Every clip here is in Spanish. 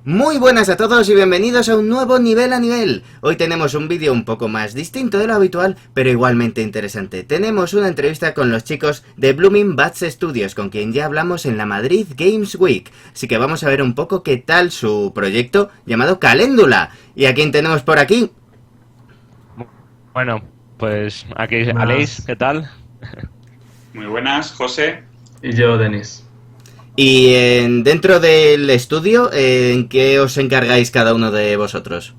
Muy buenas a todos y bienvenidos a un nuevo Nivel a Nivel. Hoy tenemos un vídeo un poco más distinto de lo habitual, pero igualmente interesante. Tenemos una entrevista con los chicos de Blooming Bats Studios, con quien ya hablamos en la Madrid Games Week. Así que vamos a ver un poco qué tal su proyecto llamado Caléndula. ¿Y a quién tenemos por aquí? Bueno, pues aquí Buenas. Aleix, ¿qué tal? Muy buenas, José. Y yo, Denis. Y dentro del estudio, ¿en qué os encargáis cada uno de vosotros?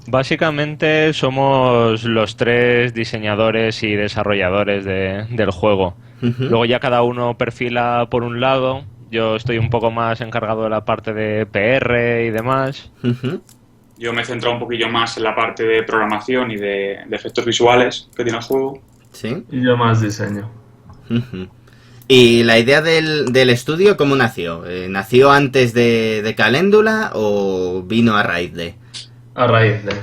Básicamente somos los tres diseñadores y desarrolladores del juego. Luego ya cada uno perfila por un lado. Yo estoy un poco más encargado de la parte de PR y demás. Yo me he centrado un poquillo más en la parte de programación y de efectos visuales que tiene el juego. ¿Sí? Y yo más diseño. ¿Y la idea del estudio cómo nació? ¿Nació antes de Caléndula o vino a raíz de? A raíz de.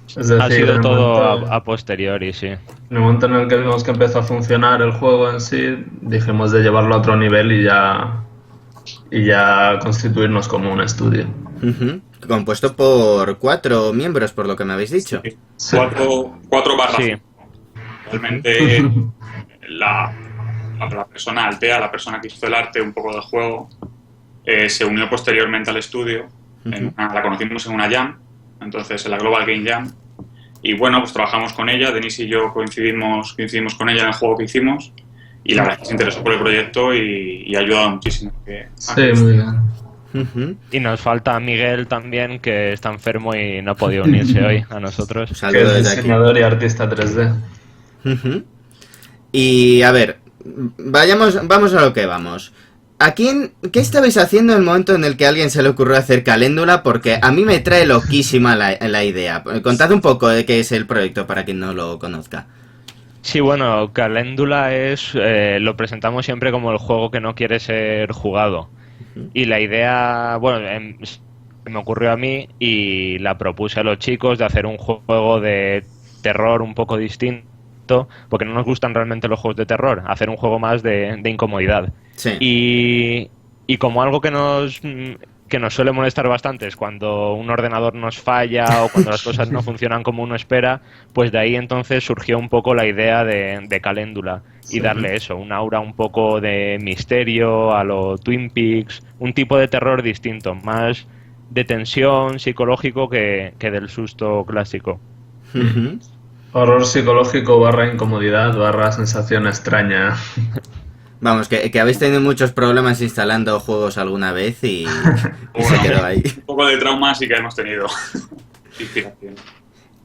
Es decir, Ha sido en el todo momento- a posteriori, sí. En el momento en el que vimos que empezó a funcionar el juego en sí, dijimos de llevarlo a otro nivel y ya constituirnos como un estudio. Compuesto por 4 miembros, por lo que me habéis dicho. Sí. Cuatro barras. Sí. Realmente la persona, Altea, la persona que hizo el arte un poco del juego, se unió posteriormente al estudio. La conocimos en una jam, entonces en la Global Game Jam. Y bueno, pues trabajamos con ella, Denis y yo coincidimos con ella en el juego que hicimos. Y la verdad es que se interesó por el proyecto y ha ayudado muchísimo. Sí, muy bien. Y nos falta Miguel también, que está enfermo y no ha podido unirse hoy a nosotros. Que Saludos es desde aquí. diseñador y artista 3D. Y a ver, vamos a lo que vamos. ¿Qué estabais haciendo en el momento en el que a alguien se le ocurrió hacer Caléndula? Porque a mí me trae loquísima la idea. Contad un poco de qué es el proyecto para quien no lo conozca. Sí, bueno, Caléndula lo presentamos siempre como el juego que no quiere ser jugado. Y la idea, bueno, me ocurrió a mí y la propuse a los chicos de hacer un juego de terror un poco distinto, porque no nos gustan realmente los juegos de terror, hacer un juego más de incomodidad. Sí. Y como algo que nos suele molestar bastante es cuando un ordenador nos falla o cuando las cosas no funcionan como uno espera, pues de ahí entonces surgió un poco la idea de Caléndula y darle eso, un aura un poco de misterio a lo Twin Peaks, un tipo de terror distinto, más de tensión psicológico que del susto clásico. Horror psicológico barra incomodidad barra sensación extraña. Vamos, que habéis tenido muchos problemas instalando juegos alguna vez y se quedó ahí. Un poco de trauma sí que hemos tenido. Inspiración.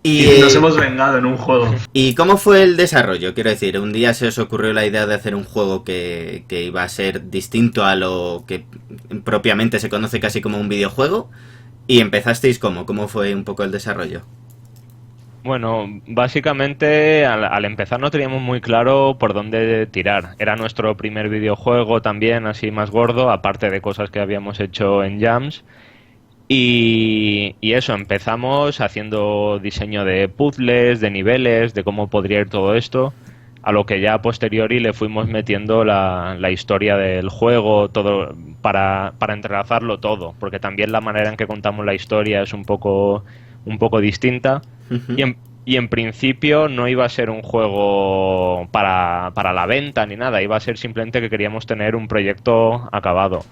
Y nos hemos vengado en un juego. ¿Y cómo fue el desarrollo? Quiero decir, un día se os ocurrió la idea de hacer un juego que iba a ser distinto a lo que propiamente se conoce casi como un videojuego. ¿Y empezasteis cómo? ¿Cómo fue un poco el desarrollo? Bueno, básicamente al empezar no teníamos muy claro por dónde tirar. Era nuestro primer videojuego también, así más gordo, aparte de cosas que habíamos hecho en jams. Y eso, empezamos haciendo diseño de puzzles, de niveles, de cómo podría ir todo esto, a lo que ya a posteriori le fuimos metiendo la historia del juego, todo para entrelazarlo todo, porque también la manera en que contamos la historia es un poco distinta. Y en principio no iba a ser un juego para la venta ni nada, iba a ser simplemente que queríamos tener un proyecto acabado.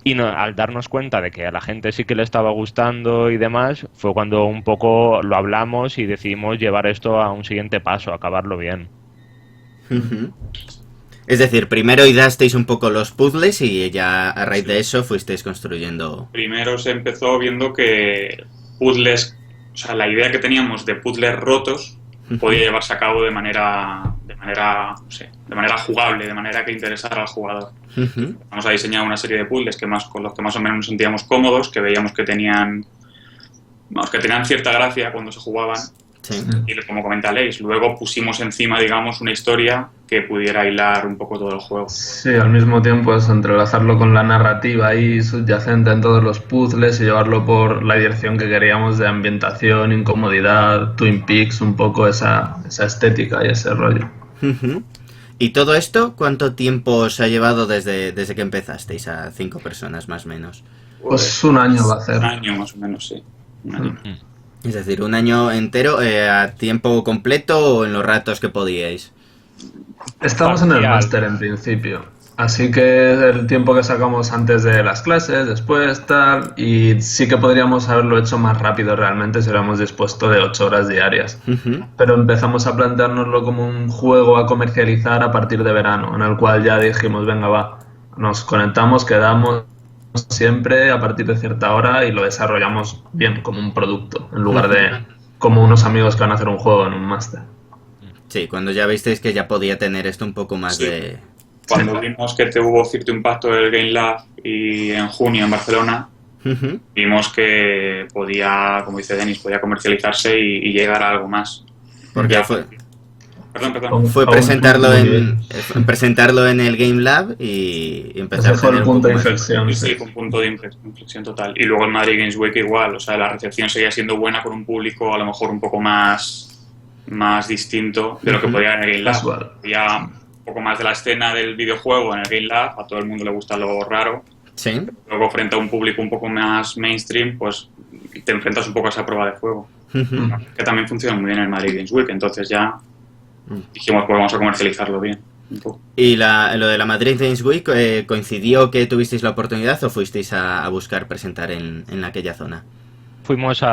Y al darnos cuenta de que a la gente sí que le estaba gustando y demás, fue cuando un poco lo hablamos y decidimos llevar esto a un siguiente paso, acabarlo bien. Es decir, primero hidasteis un poco los puzzles y ya a raíz de eso fuisteis construyendo... Primero se empezó viendo que puzzles, o sea, la idea que teníamos de puzzles rotos podía llevarse a cabo de manera, no sé, de manera jugable, de manera que interesara al jugador. Vamos a diseñar una serie de puzzles con los que más o menos nos sentíamos cómodos, que veíamos que tenían cierta gracia cuando se jugaban. Sí. Y como comenta Aleix, luego pusimos encima, digamos, una historia que pudiera hilar un poco todo el juego. Sí, al mismo tiempo es entrelazarlo con la narrativa ahí subyacente en todos los puzzles y llevarlo por la dirección que queríamos de ambientación, incomodidad, Twin Peaks, un poco esa estética y ese rollo. ¿Y todo esto cuánto tiempo os ha llevado desde que empezasteis a 5 personas más o menos? Pues un año va a hacer. Un año más o menos, sí. Un año. Es decir, un año entero a tiempo completo o en los ratos que podíais. Estamos en el Parcial. máster en principio, así que el tiempo que sacamos antes de las clases, después, tal, y sí que podríamos haberlo hecho más rápido realmente si hubiéramos dispuesto de 8 horas diarias. Ujú. Pero empezamos a planteárnoslo como un juego a comercializar a partir de verano, en el cual ya dijimos, venga, va, nos conectamos, quedamos siempre a partir de cierta hora y lo desarrollamos bien como un producto, en lugar de como unos amigos que van a hacer un juego en un máster. Sí, cuando ya visteis que ya podía tener esto un poco más Sí. de... Cuando vimos que hubo cierto impacto del Game Lab y en junio en Barcelona, Ujú. vimos que podía, como dice Denis, podía comercializarse y llegar a algo más. Porque Ya. fue Perdón. fue A un presentarlo punto en muy presentarlo en el Game Lab y empezar Ese a fue tener el un punto poco de más. inflexión. Sí, Sí. fue un punto de inflexión total. Y luego el Madrid Games Week igual, o sea, la recepción seguía siendo buena con un público a lo mejor un poco más distinto de lo que Ujú. podía en el Game Lab. Casual. Había un poco más de la escena del videojuego en el Game Lab, a todo el mundo le gusta lo raro. Sí. Luego frente a un público un poco más mainstream, pues te enfrentas un poco a esa prueba de juego. Ujú. Que también funciona muy bien en el Madrid Games Week, entonces ya dijimos, pues vamos a comercializarlo bien. Un poco. ¿Y lo de la Madrid Games Week coincidió que tuvisteis la oportunidad o fuisteis a buscar presentar en aquella zona? Fuimos Sí.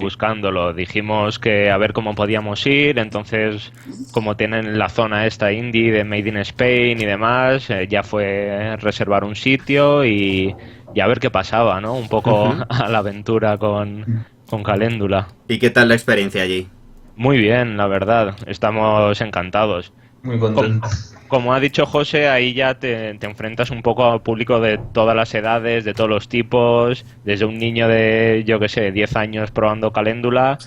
buscándolo, dijimos que a ver cómo podíamos ir, entonces como tienen la zona esta indie de Made in Spain y demás, ya fue reservar un sitio y a ver qué pasaba, ¿no? Un poco Ujú. a la aventura con Caléndula. ¿Y qué tal la experiencia allí? Muy bien, la verdad, estamos encantados. Muy contento. Como ha dicho José, ahí ya te enfrentas un poco al público de todas las edades, de todos los tipos, desde un niño de, yo qué sé, 10 años probando Caléndula,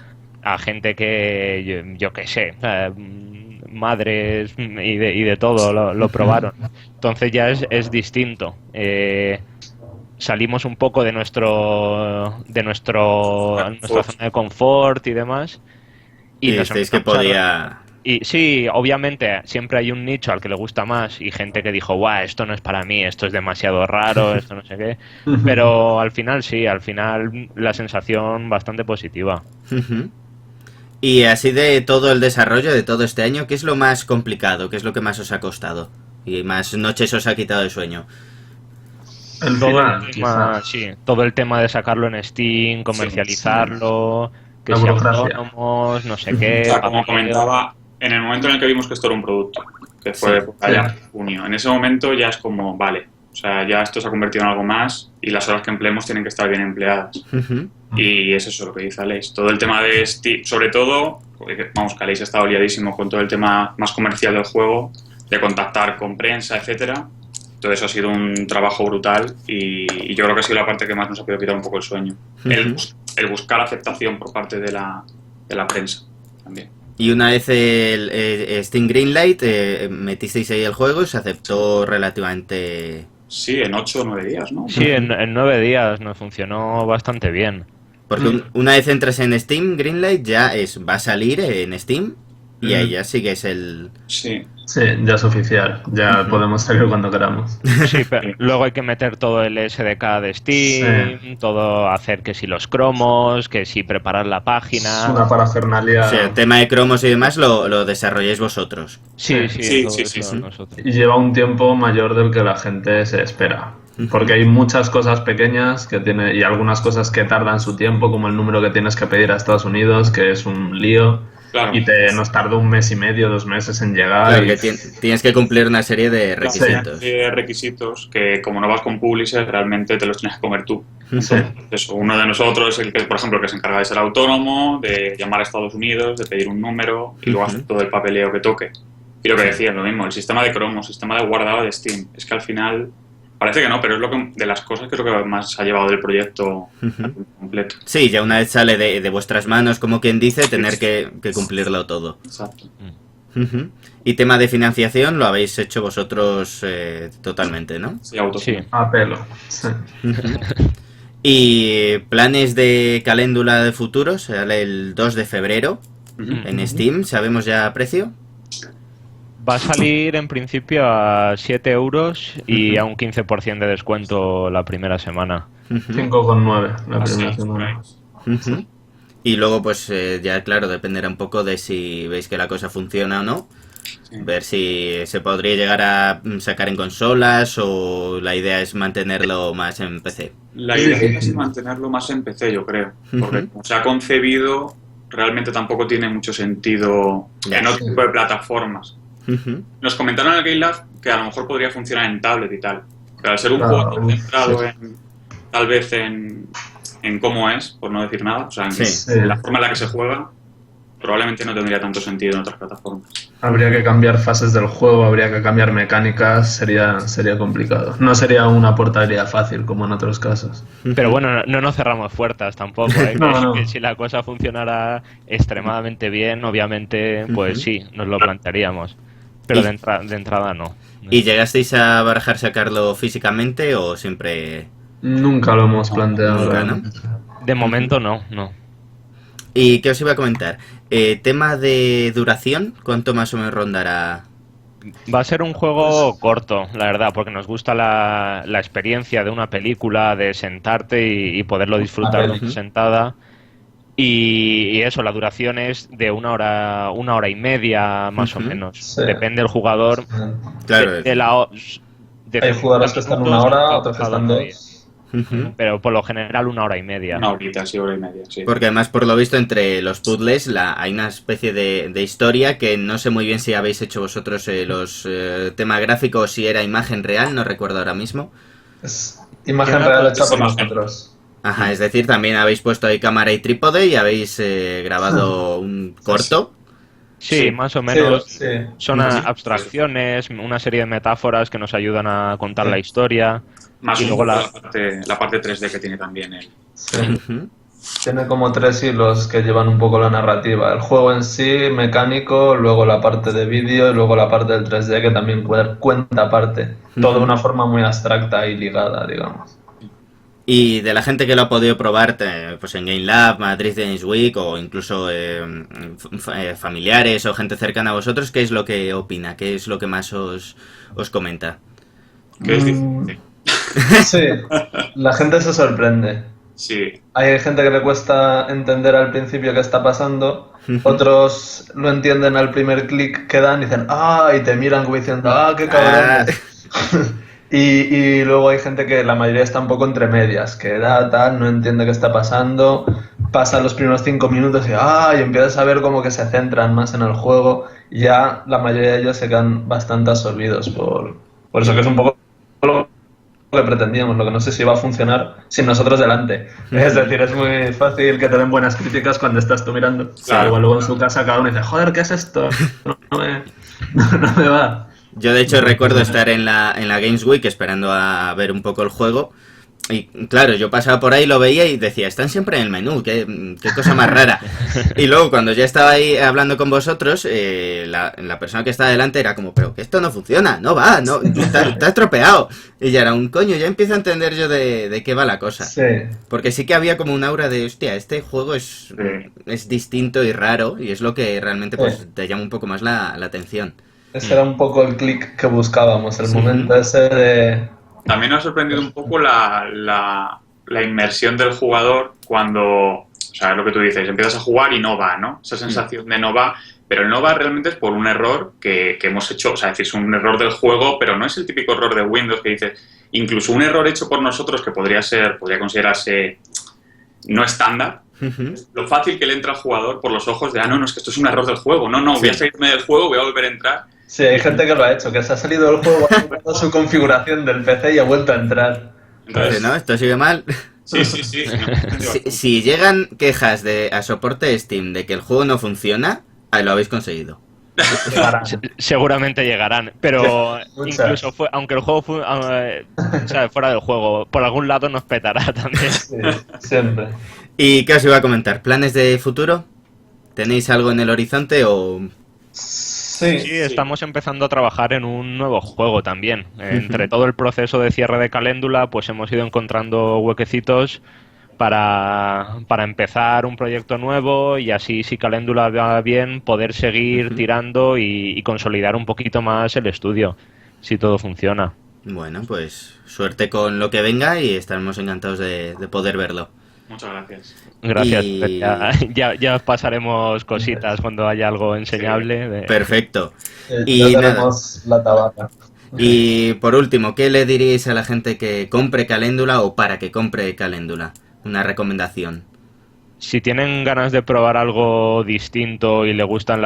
a gente que, yo qué sé, madres y de todo lo probaron. Entonces ya es distinto. Salimos un poco de nuestra zona de confort y demás. Y nos visteis que empezamos a- podía... y sí, obviamente, siempre hay un nicho al que le gusta más y gente que dijo, guau, esto no es para mí, esto es demasiado raro, esto no sé qué. Pero al final sí, al final la sensación bastante positiva. Ujú. Y así de todo el desarrollo de todo este año, ¿qué es lo más complicado? ¿Qué es lo que más os ha costado? Y más noches os ha quitado el sueño. El Todo final, el tema, quizá. sí, todo el tema de sacarlo en Steam, comercializarlo, que La sean burocracia. autónomos, no sé O qué. sea, como papeleo. comentaba, en el momento en el que vimos que esto era un producto, que fue Sí, allá sí. en junio, en ese momento ya es como, vale, o sea, ya esto se ha convertido en algo más y las horas que empleemos tienen que estar bien empleadas. Ujú. Y es eso lo que dice Aleix. Todo el tema de Steam, sobre todo, porque, vamos, que Aleix ha estado liadísimo con todo el tema más comercial del juego, de contactar con prensa, etcétera. Todo eso ha sido un trabajo brutal y yo creo que ha sido la parte que más nos ha podido quitar un poco el sueño. El buscar aceptación por parte de la prensa también. Y una vez el Steam Greenlight, metisteis ahí el juego y se aceptó relativamente... Sí, en 8 o 9 días, ¿no? Sí, en 9 días nos funcionó bastante bien. Porque una vez entras en Steam Greenlight ya va a salir en Steam y ahí ya sigues el... Sí. Sí, ya es oficial. Ya Ujú. podemos salir cuando queramos. Sí, pero luego hay que meter todo el SDK de Steam, todo hacer que si los cromos, que si preparar la Es página. una parafernalia. O sea, el tema de cromos y demás lo desarrolláis vosotros. Sí, Sí, todo sí, eso sí. nosotros. Y lleva un tiempo mayor del que la gente se espera. Porque hay muchas cosas pequeñas que tiene y algunas cosas que tardan su tiempo, como el número que tienes que pedir a Estados Unidos, que es un lío. Claro. Y nos tardó 1 mes y medio, 2 meses en llegar. Claro, y- que tienes que cumplir una serie de requisitos. Hay requisitos que, como no vas con publisher, realmente te los tienes que comer tú. Sí. Eso, uno de nosotros es el que, por ejemplo, que se encarga de ser autónomo, de llamar a Estados Unidos, de pedir un número y luego hacer todo el papeleo que toque. Y lo que decía, lo mismo, el sistema de cromos, el sistema de guardado de Steam. Es que al final, parece que no, pero es lo que, de las cosas que creo que más ha llevado del proyecto completo. Sí, ya una vez sale de vuestras manos, como quien dice, tener que cumplirlo todo. Exacto. Ujú. Y tema de financiación lo habéis hecho vosotros totalmente, ¿no? Sí, autofinanciado. Sí. A pelo. Sí. Y planes de caléndula de futuro, sale el 2 de febrero Ujú. en Steam, ¿sabemos ya precio? Va a salir en principio a 7 euros y a un 15% de descuento la primera semana. 5,9 la Así primera es, semana. Ujú. Y luego, pues ya claro, dependerá un poco de si veis que la cosa funciona o no. Sí. Ver si se podría llegar a sacar en consolas o la idea es mantenerlo más en PC. La idea es mantenerlo más en PC, yo creo. Porque Ujú. como se ha concebido, realmente tampoco tiene mucho sentido en otro tipo de plataformas. Ujú. Nos comentaron en el Game Lab que a lo mejor podría funcionar en tablet y tal. Pero al ser un Claro, juego centrado sí. tal vez en cómo es, por no decir nada, o sea, Sí. en la forma en la que se juega, probablemente no tendría tanto sentido en otras plataformas. Habría que cambiar fases del juego, habría que cambiar mecánicas, sería complicado. No sería una portabilidad fácil como en otros casos. Pero bueno, no nos cerramos puertas tampoco, ¿eh? No, Que- no. que si la cosa funcionara extremadamente bien, obviamente, pues Ujú. sí, nos lo plantearíamos. Pero Y- de entrada no. ¿Y llegasteis a barajar sacarlo físicamente o siempre...? Nunca lo hemos planteado. Nunca, ¿no? realmente. De momento no. ¿Y qué os iba a comentar? Tema de duración, ¿cuánto más o menos rondará? Va a ser un juego corto, la verdad, porque nos gusta la experiencia de una película, de sentarte y poderlo disfrutar de una sentada. Y eso, la duración es de una hora y media más o Ujú. menos. Sí. Depende del jugador. Claro, de la o- de Hay jugadores que 50 están minutos, una hora, nunca ha otros que pasado están nadie. dos. ujú. Pero por lo general una hora y media. Una horita, sí, hora y media, sí. Porque además, por lo visto, entre los puzzles hay una especie de historia que no sé muy bien si habéis hecho vosotros los temas gráficos, si era imagen real, no recuerdo ahora mismo. Es imagen Tiene real una hecha por imagen. nosotros. Ajá, es decir, también habéis puesto ahí cámara y trípode y habéis grabado un corto. Sí, Sí. más o menos. Sí, sí. Son Sí. abstracciones, una serie de metáforas que nos ayudan a contar Sí. la historia. Más y un luego poco la parte 3D que tiene también él. Sí. Ujú. Tiene como 3 hilos que llevan un poco la narrativa. El juego en sí, mecánico, luego la parte de vídeo y luego la parte del 3D que también cuenta aparte. Todo de Ujú. una forma muy abstracta y ligada, digamos. Y de la gente que lo ha podido probar pues en Game Lab, Madrid Games Week o incluso familiares o gente cercana a vosotros, ¿qué es lo que opina? ¿Qué es lo que más os comenta? Que es Mm. difícil. Sí, la gente se sorprende. Sí, Hay gente que le cuesta entender al principio qué está pasando, Ujú. otros lo entienden al primer clic que dan y dicen ¡ah! Y te miran como diciendo ¡ah, qué cabrones! Y luego hay gente que la mayoría está un poco entre medias, que da tal, no entiende qué está pasando, pasan los primeros 5 minutos y ¡ah! Y empiezas a ver como que se centran más en el juego y ya la mayoría de ellos se quedan bastante absorbidos por eso que es un poco lo que pretendíamos, lo que no sé si va a funcionar sin nosotros delante. Es decir, es muy fácil que te den buenas críticas cuando estás tú mirando. Claro. Igual luego en su casa cada uno dice, joder, ¿qué es esto? No me va. Yo de hecho recuerdo estar en la Games Week esperando a ver un poco el juego y claro, yo pasaba por ahí, lo veía y decía, están siempre en el menú, qué cosa más rara. Y luego cuando ya estaba ahí hablando con vosotros, la persona que estaba delante era como, pero que esto no funciona, no va, no, está estropeado. Y ya era un coño, ya empiezo a entender yo de qué va la cosa. Sí. Porque sí que había como un aura de, hostia, este juego es distinto y raro y es lo que realmente pues te llama un poco más la atención. Ese era un poco el clic que buscábamos, el Sí. momento ese de... también ha sorprendido un poco la inmersión del jugador cuando, o sea, lo que tú dices, empiezas a jugar y no va, ¿no? Esa sensación de no va, pero el no va realmente es por un error que hemos hecho, o sea, es un error del juego, pero no es el típico error de Windows que dices, incluso un error hecho por nosotros que podría considerarse no estándar. Ujú. Lo fácil que le entra al jugador por los ojos de, no, es que esto es un error del juego, no, voy a salirme del juego, voy a volver a entrar. Sí, hay gente que lo ha hecho, que se ha salido del juego, ha cambiado su configuración del PC y ha vuelto a entrar. Entonces, ¿No? Esto sigue mal. sí. Si llegan quejas a soporte Steam de que el juego no funciona, ahí lo habéis conseguido. Llegarán. Seguramente llegarán, pero Muchas. incluso aunque el juego o sea, fuera del juego, por algún lado nos petará también. Sí, siempre. ¿Y qué os iba a comentar? ¿Planes de futuro? ¿Tenéis algo en el horizonte o...? Sí. Sí, estamos empezando a trabajar en un nuevo juego también. Entre todo el proceso de cierre de caléndula, pues hemos ido encontrando huequecitos para empezar un proyecto nuevo y así, si Caléndula va bien, poder seguir tirando y consolidar un poquito más el estudio, si todo funciona. Bueno, pues suerte con lo que venga y estaremos encantados de poder verlo. Muchas gracias. Gracias. Y- Ya os pasaremos cositas cuando haya algo enseñable. Perfecto. Ya Y nada. tenemos la tabaca. Y por último, ¿qué le diríais a la gente que compre Caléndula o para que compre Caléndula? Una recomendación. Si tienen ganas de probar algo distinto y le gustan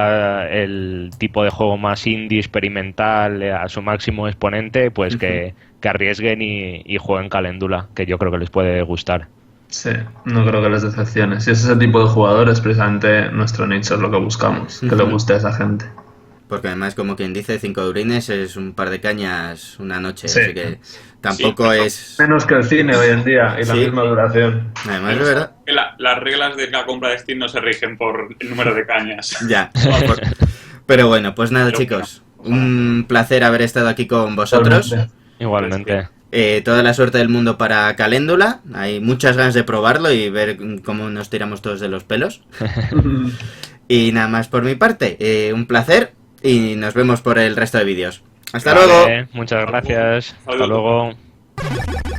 el tipo de juego más indie, experimental, a su máximo exponente, pues que arriesguen y jueguen Caléndula, que yo creo que les puede gustar. Sí, no creo que les decepcione. Si es ese tipo de jugadores, precisamente nuestro nicho es lo que buscamos, que le guste a esa gente. Porque además, como quien dice, 5 eurines es un par de cañas una noche, Sí. así que tampoco Sí, es... Menos que el cine hoy en día y la Sí. misma duración. Además, es verdad. Que las reglas de la compra de Steam no se rigen por el número de cañas. Ya. Pero bueno, pues nada, Pero chicos. Un placer haber estado aquí con vosotros. Totalmente. Igualmente. Toda la suerte del mundo para Caléndula. Hay muchas ganas de probarlo y ver cómo nos tiramos todos de los pelos. Y nada más por mi parte. Un placer y nos vemos por el resto de vídeos. ¡Hasta luego! Vale, muchas gracias. Hasta Saludos. luego.